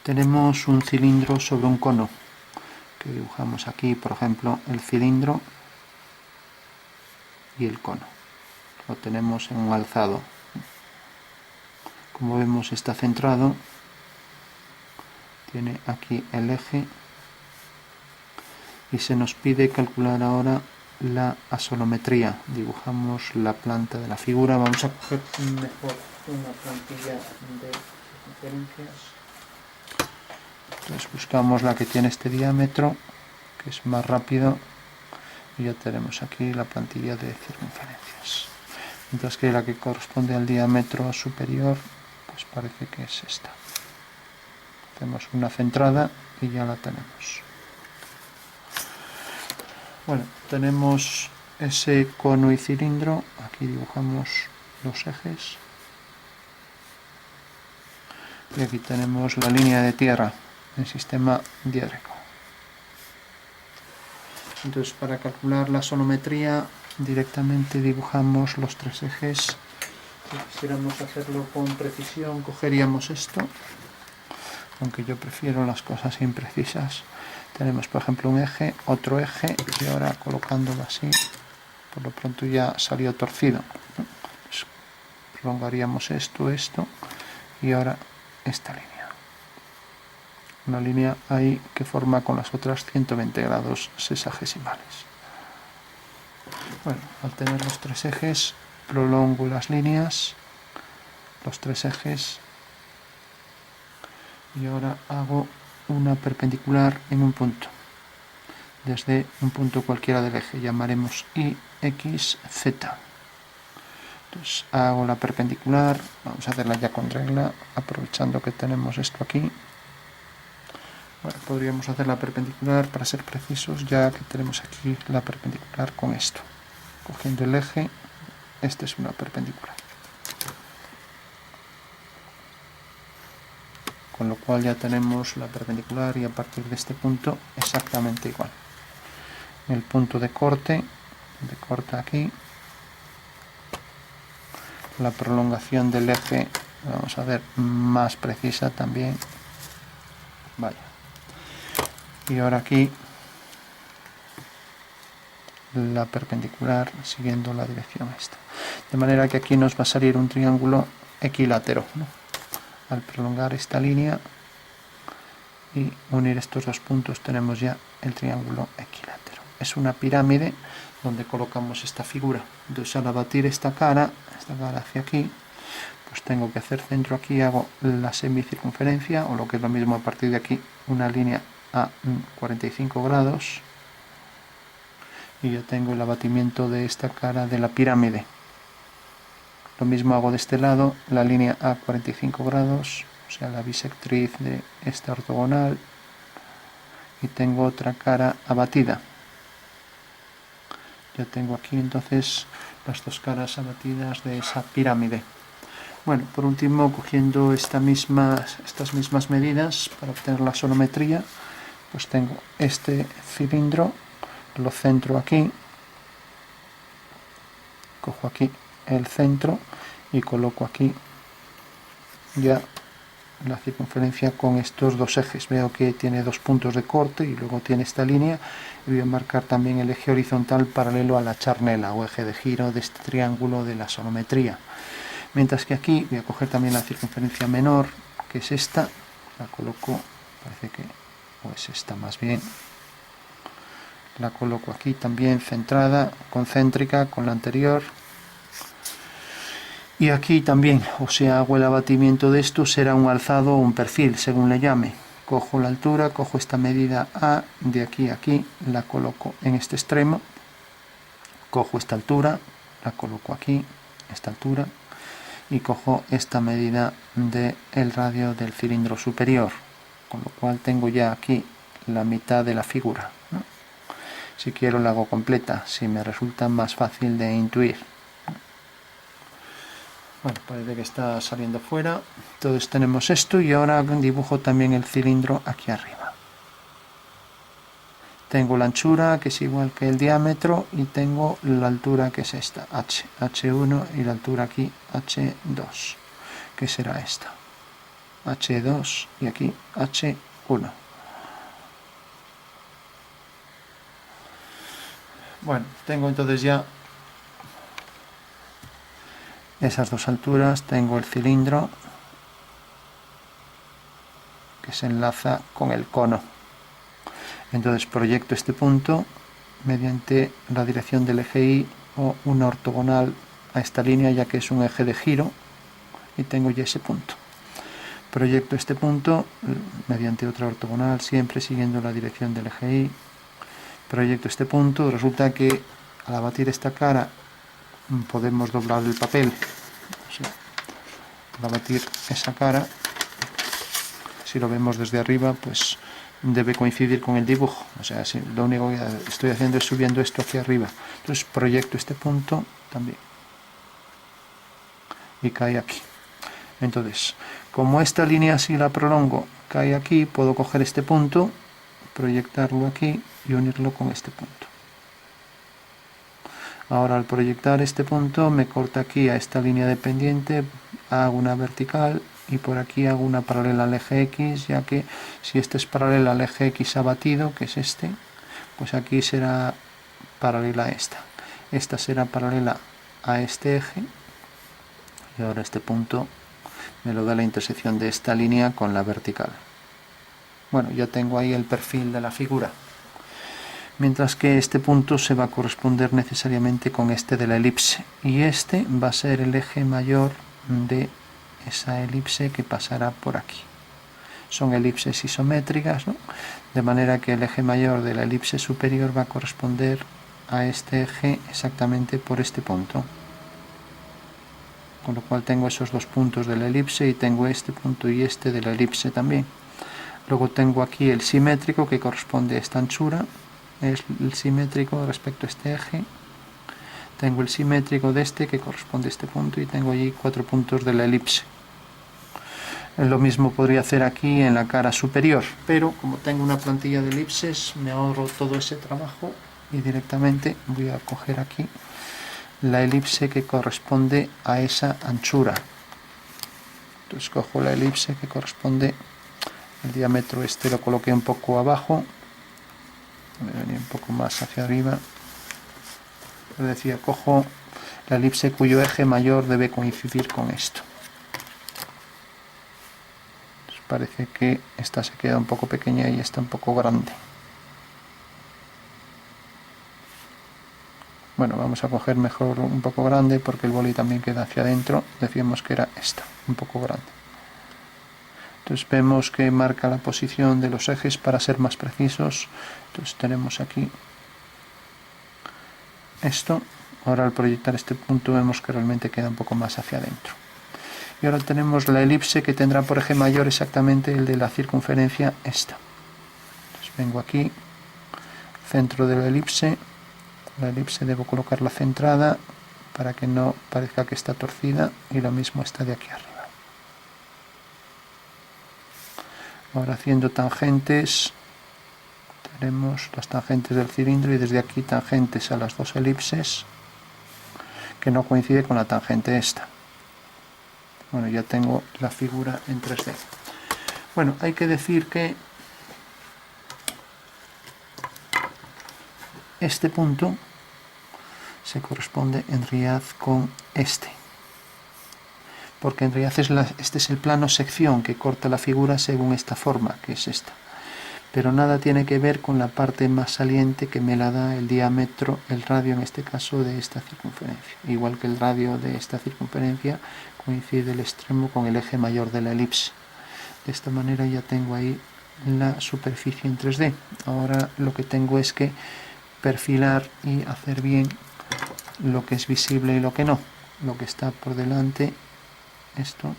tenemos un cilindro sobre un cono, que dibujamos aquí, por ejemplo, el cilindro y el cono. Lo tenemos en un alzado. Como vemos, está centrado, tiene aquí el eje y se nos pide calcular ahora la axonometría. Dibujamos la planta de la figura. Vamos a coger mejor una plantilla de referencias. Entonces buscamos la que tiene este diámetro, que es más rápido, y ya tenemos aquí la plantilla de circunferencias. Mientras que la que corresponde al diámetro superior, pues parece que es esta. Hacemos una centrada y ya la tenemos. Bueno, tenemos ese cono y cilindro. Aquí dibujamos los ejes. Y aquí tenemos la línea de tierra en sistema diédrico. Entonces, para calcular la sonometría, directamente dibujamos los tres ejes. Si quisiéramos hacerlo con precisión, cogeríamos esto, aunque yo prefiero las cosas imprecisas. Tenemos, por ejemplo, un eje, otro eje, y ahora colocándolo así, por lo pronto ya salió torcido. Pues prolongaríamos esto, y ahora esta línea. Una línea ahí que forma con las otras 120 grados sexagesimales. Bueno, al tener los tres ejes, prolongo las líneas, los tres ejes, y ahora hago una perpendicular en un punto, desde un punto cualquiera del eje, llamaremos Y, X, Z. Entonces hago la perpendicular, vamos a hacerla ya con regla, aprovechando que tenemos esto aquí. Bueno, podríamos hacer la perpendicular para ser precisos, ya que tenemos aquí la perpendicular con esto. Cogiendo el eje, esta es una perpendicular. Con lo cual ya tenemos la perpendicular y a partir de este punto exactamente igual. El punto de corte aquí. La prolongación del eje, vamos a ver, más precisa también. Vaya. Y ahora aquí la perpendicular siguiendo la dirección esta. De manera que aquí nos va a salir un triángulo equilátero, ¿no? Al prolongar esta línea y unir estos dos puntos tenemos ya el triángulo equilátero. Es una pirámide donde colocamos esta figura. Entonces al abatir esta cara hacia aquí, pues tengo que hacer centro aquí, hago la semicircunferencia, o lo que es lo mismo a partir de aquí, una línea a 45 grados, y yo tengo el abatimiento de esta cara de la pirámide. Lo mismo hago de este lado, la línea a 45 grados, o sea la bisectriz de esta ortogonal, y tengo otra cara abatida. Ya tengo aquí entonces las dos caras abatidas de esa pirámide. Bueno, por último, cogiendo estas mismas medidas para obtener la sonometría, pues tengo este cilindro, lo centro aquí, cojo aquí el centro y coloco aquí ya la circunferencia con estos dos ejes. Veo que tiene dos puntos de corte y luego tiene esta línea, y voy a marcar también el eje horizontal paralelo a la charnela o eje de giro de este triángulo de la sonometría. Mientras que aquí voy a coger también la circunferencia menor, que es esta, la coloco, parece que, o es esta más bien, la coloco aquí también centrada, concéntrica con la anterior. Y aquí también, o sea, hago el abatimiento de esto, será un alzado o un perfil, según le llame. Cojo la altura, cojo esta medida A, de aquí a aquí, la coloco en este extremo, cojo esta altura, la coloco aquí, esta altura, y cojo esta medida del radio del cilindro superior, con lo cual tengo ya aquí la mitad de la figura, ¿no? Si quiero la hago completa, si me resulta más fácil de intuir. Bueno, parece que está saliendo fuera. Entonces tenemos esto, y ahora dibujo también el cilindro aquí arriba. Tengo la anchura, que es igual que el diámetro, y tengo la altura, que es esta, H1, y la altura aquí, H2, que será esta. H2 y aquí H1. Bueno, tengo entonces ya esas dos alturas, tengo el cilindro que se enlaza con el cono. Entonces proyecto este punto mediante la dirección del eje Y o una ortogonal a esta línea, ya que es un eje de giro, y tengo ya ese punto. Proyecto este punto mediante otra ortogonal, siempre siguiendo la dirección del eje Y. Proyecto este punto. Resulta que al abatir esta cara podemos doblar el papel. O sea, al abatir esa cara, si lo vemos desde arriba, pues debe coincidir con el dibujo. O sea, si lo único que estoy haciendo es subiendo esto hacia arriba. Entonces proyecto este punto también y cae aquí. Entonces, como esta línea, si la prolongo, cae aquí, puedo coger este punto, proyectarlo aquí y unirlo con este punto. Ahora, al proyectar este punto, me corta aquí a esta línea de pendiente, hago una vertical y por aquí hago una paralela al eje X, ya que si este es paralela al eje X abatido, que es este, pues aquí será paralela a esta. Esta será paralela a este eje y ahora este punto me lo da la intersección de esta línea con la vertical. Bueno, ya tengo ahí el perfil de la figura. Mientras que este punto se va a corresponder necesariamente con este de la elipse. Y este va a ser el eje mayor de esa elipse que pasará por aquí. Son elipses isométricas, ¿no? De manera que el eje mayor de la elipse superior va a corresponder a este eje exactamente por este punto. Con lo cual tengo esos dos puntos de la elipse y tengo este punto y este de la elipse también. Luego tengo aquí el simétrico que corresponde a esta anchura, es el simétrico respecto a este eje. Tengo el simétrico de este que corresponde a este punto y tengo allí 4 puntos de la elipse. Lo mismo podría hacer aquí en la cara superior, pero como tengo una plantilla de elipses me ahorro todo ese trabajo y directamente voy a coger aquí la elipse que corresponde a esa anchura. Entonces cojo la elipse que corresponde, el diámetro este lo coloqué un poco abajo, voy a venir un poco más hacia arriba. Yo decía, cojo la elipse cuyo eje mayor debe coincidir con esto. Entonces parece que esta se queda un poco pequeña y esta un poco grande. Bueno, vamos a coger mejor un poco grande porque el boli también queda hacia adentro. Decíamos que era esta, un poco grande. Entonces vemos que marca la posición de los ejes para ser más precisos. Entonces tenemos aquí esto. Ahora al proyectar este punto vemos que realmente queda un poco más hacia adentro. Y ahora tenemos la elipse que tendrá por eje mayor exactamente el de la circunferencia esta. Entonces vengo aquí, centro de la elipse debo colocarla centrada para que no parezca que está torcida y lo mismo está de aquí arriba. Ahora haciendo tangentes, tenemos las tangentes del cilindro y desde aquí tangentes a las dos elipses que no coincide con la tangente esta. Bueno, ya tengo la figura en 3D. Bueno, hay que decir que este punto se corresponde en realidad con este, porque en realidad este es el plano sección que corta la figura según esta forma, que es esta, pero nada tiene que ver con la parte más saliente que me la da el diámetro, el radio en este caso de esta circunferencia. Igual que el radio de esta circunferencia coincide el extremo con el eje mayor de la elipse. De esta manera ya tengo ahí la superficie en 3D. Ahora lo que tengo es que perfilar y hacer bien lo que es visible y lo que no. Lo que está por delante, esto,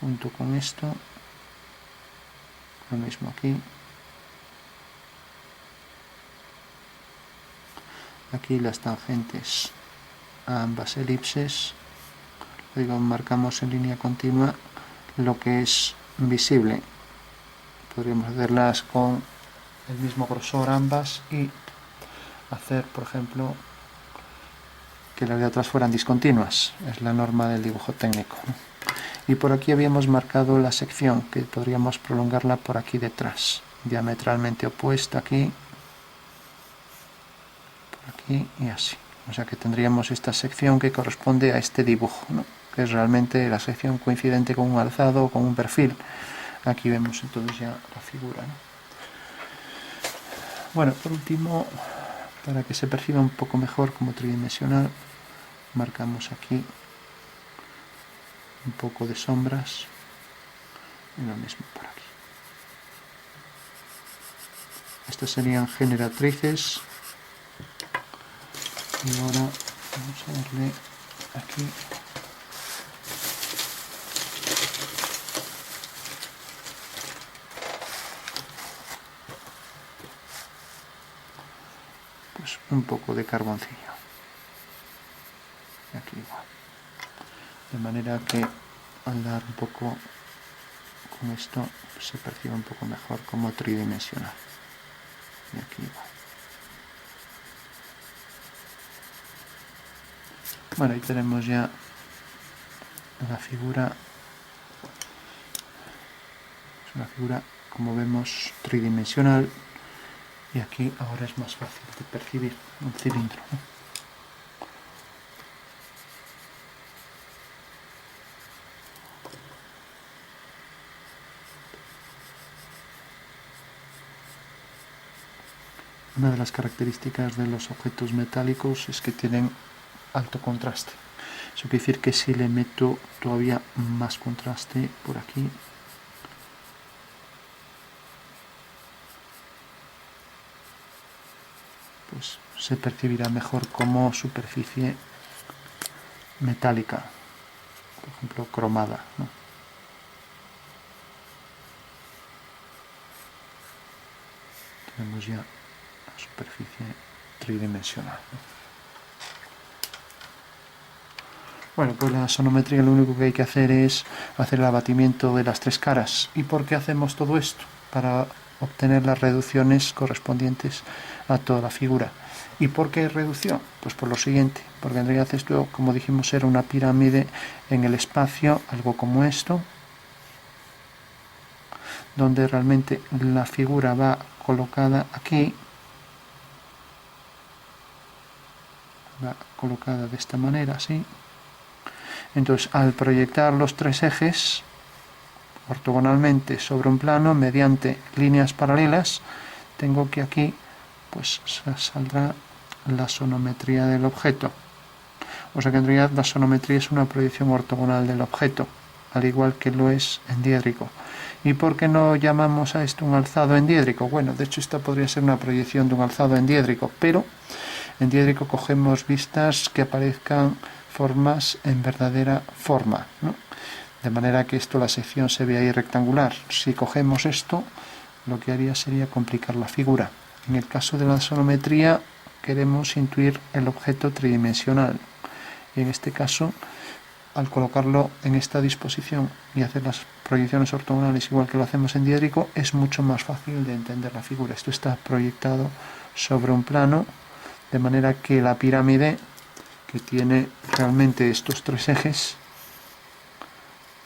junto con esto, lo mismo aquí. Aquí las tangentes a ambas elipses. Luego marcamos en línea continua lo que es visible. Podríamos hacerlas con el mismo grosor ambas y hacer, por ejemplo, que las de atrás fueran discontinuas. Es la norma del dibujo técnico, ¿no? Y por aquí habíamos marcado la sección, que podríamos prolongarla por aquí detrás, diametralmente opuesta aquí, por aquí y así. O sea que tendríamos esta sección que corresponde a este dibujo, ¿no? Que es realmente la sección coincidente con un alzado o con un perfil. Aquí vemos entonces ya la figura, ¿no? Bueno, por último, para que se perciba un poco mejor como tridimensional, marcamos aquí un poco de sombras y lo mismo por aquí. Estas serían generatrices y ahora vamos a darle aquí pues un poco de carboncillo y aquí igual, de manera que al dar un poco con esto se percibe un poco mejor como tridimensional y aquí igual. Bueno, ahí tenemos ya la figura. Es una figura, como vemos, tridimensional, y aquí ahora es más fácil de percibir un cilindro, ¿no? Una de las características de los objetos metálicos es que tienen alto contraste. Eso quiere decir que si le meto todavía más contraste por aquí, pues se percibirá mejor como superficie metálica, por ejemplo cromada, ¿no? Tenemos ya la superficie tridimensional, ¿no? Bueno, pues la sonometría lo único que hay que hacer es hacer el abatimiento de las tres caras. ¿Y por qué hacemos todo esto? Para obtener las reducciones correspondientes a toda la figura. ¿Y por qué reducción? Pues por lo siguiente, porque en realidad esto, como dijimos, era una pirámide en el espacio, algo como esto, donde realmente la figura va colocada aquí, va colocada de esta manera, así. Entonces, al proyectar los tres ejes ortogonalmente sobre un plano mediante líneas paralelas, tengo que aquí pues saldrá la sonometría del objeto. O sea que en realidad la sonometría es una proyección ortogonal del objeto, al igual que lo es en diédrico. ¿Y por qué no llamamos a esto un alzado endiédrico? Bueno, de hecho esta podría ser una proyección de un alzado endiédrico, pero en diédrico cogemos vistas que aparezcan formas en verdadera forma, ¿no? De manera que esto, la sección se ve ahí rectangular. Si cogemos esto, lo que haría sería complicar la figura. En el caso de la sonometría, queremos intuir el objeto tridimensional. Y en este caso, al colocarlo en esta disposición y hacer las proyecciones ortogonales igual que lo hacemos en diédrico, es mucho más fácil de entender la figura. Esto está proyectado sobre un plano, de manera que la pirámide, que tiene realmente estos tres ejes,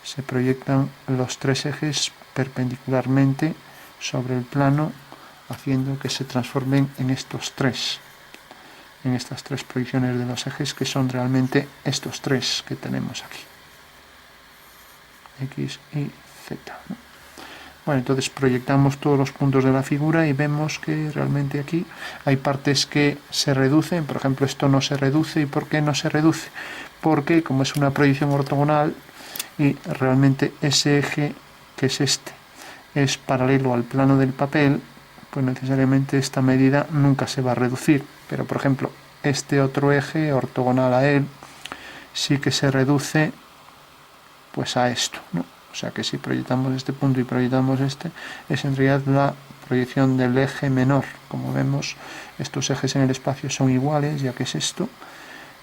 se proyectan los tres ejes perpendicularmente sobre el plano, haciendo que se transformen en estas tres proyecciones de los ejes, que son realmente estos tres que tenemos aquí, X y Z, ¿no? Bueno, entonces proyectamos todos los puntos de la figura y vemos que realmente aquí hay partes que se reducen. Por ejemplo, esto no se reduce. ¿Y por qué no se reduce? Porque como es una proyección ortogonal y realmente ese eje, que es este, es paralelo al plano del papel, pues necesariamente esta medida nunca se va a reducir. Pero por ejemplo, este otro eje ortogonal a él sí que se reduce pues a esto, ¿no? O sea que si proyectamos este punto y proyectamos este, es en realidad la proyección del eje menor. Como vemos, estos ejes en el espacio son iguales, ya que es esto,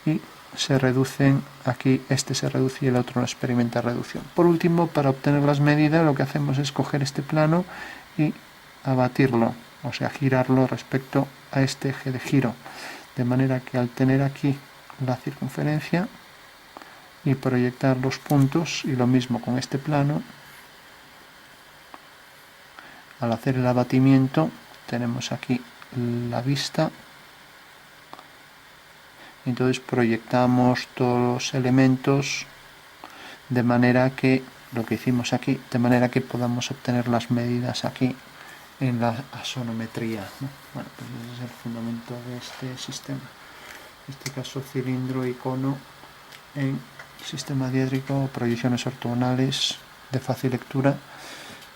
y se reducen aquí, este se reduce y el otro no experimenta reducción. Por último, para obtener las medidas, lo que hacemos es coger este plano y abatirlo, o sea, girarlo respecto a este eje de giro, de manera que al tener aquí la circunferencia, y proyectar los puntos, y lo mismo con este plano. Al hacer el abatimiento tenemos aquí la vista, entonces proyectamos todos los elementos de manera que lo que hicimos aquí, de manera que podamos obtener las medidas aquí en la axonometría, ¿no? Bueno, pues ese es el fundamento de este sistema. En este caso, cilindro y cono en sistema diédrico, proyecciones ortogonales de fácil lectura,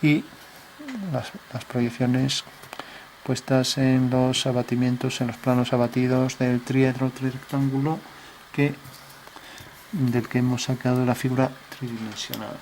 y las proyecciones puestas en los abatimientos, en los planos abatidos del triedro trirectángulo del que hemos sacado la figura tridimensional.